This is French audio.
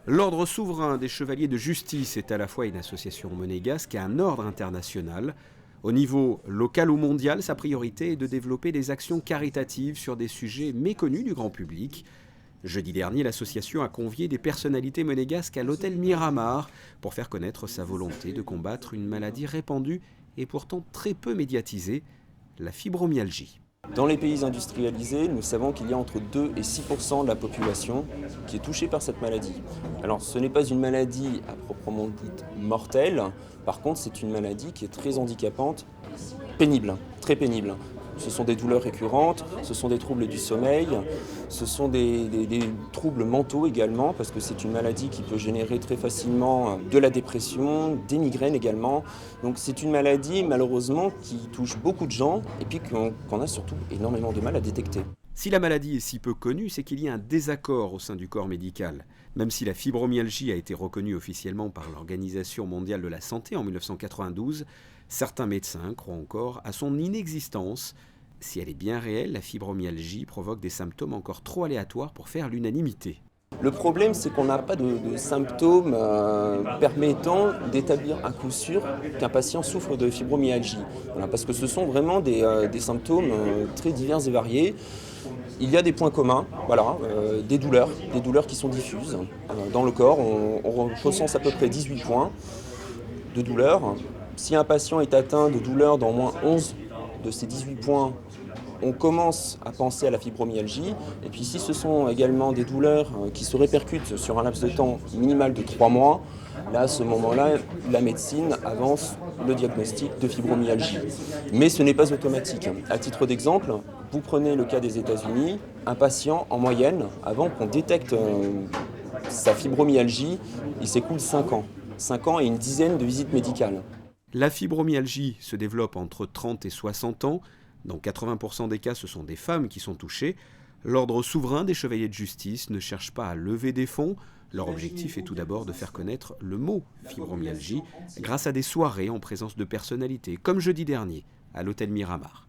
L'Ordre souverain des chevaliers de justice est à la fois une association monégasque et un ordre international. Au niveau local ou mondial, sa priorité est de développer des actions caritatives sur des sujets méconnus du grand public. Jeudi dernier, l'association a convié des personnalités monégasques à l'hôtel Miramar pour faire connaître sa volonté de combattre une maladie répandue et pourtant très peu médiatisée, la fibromyalgie. Dans les pays industrialisés, nous savons qu'il y a entre 2 et 6% de la population qui est touchée par cette maladie. Alors ce n'est pas une maladie à proprement dite mortelle, par contre c'est une maladie qui est très handicapante, pénible, très pénible. Ce sont des douleurs récurrentes, ce sont des troubles du sommeil, ce sont des troubles mentaux également, parce que c'est une maladie qui peut générer très facilement de la dépression, des migraines également. Donc c'est une maladie malheureusement qui touche beaucoup de gens et puis qu'on a surtout énormément de mal à détecter. Si la maladie est si peu connue, c'est qu'il y a un désaccord au sein du corps médical. Même si la fibromyalgie a été reconnue officiellement par l'Organisation mondiale de la santé en 1992, certains médecins croient encore à son inexistence. Si elle est bien réelle, la fibromyalgie provoque des symptômes encore trop aléatoires pour faire l'unanimité. Le problème, c'est qu'on n'a pas de symptômes permettant d'établir à coup sûr qu'un patient souffre de fibromyalgie. Voilà, parce que ce sont vraiment des symptômes très divers et variés. Il y a des points communs, voilà, des douleurs qui sont diffuses. Dans le corps, on recense à peu près 18 points de douleurs. Si un patient est atteint de douleurs dans au moins 11 de ces 18 points, on commence à penser à la fibromyalgie. Et puis si ce sont également des douleurs qui se répercutent sur un laps de temps minimal de 3 mois, là, à ce moment-là, la médecine avance le diagnostic de fibromyalgie. Mais ce n'est pas automatique. À titre d'exemple, vous prenez le cas des États-Unis, un patient, en moyenne, avant qu'on détecte sa fibromyalgie, il s'écoule 5 ans. 5 ans et une dizaine de visites médicales. La fibromyalgie se développe entre 30 et 60 ans. Dans 80% des cas, ce sont des femmes qui sont touchées. L'Ordre souverain des chevaliers de justice ne cherche pas à lever des fonds. Leur objectif est tout d'abord de faire connaître le mot fibromyalgie grâce à des soirées en présence de personnalités, comme jeudi dernier à l'hôtel Miramar.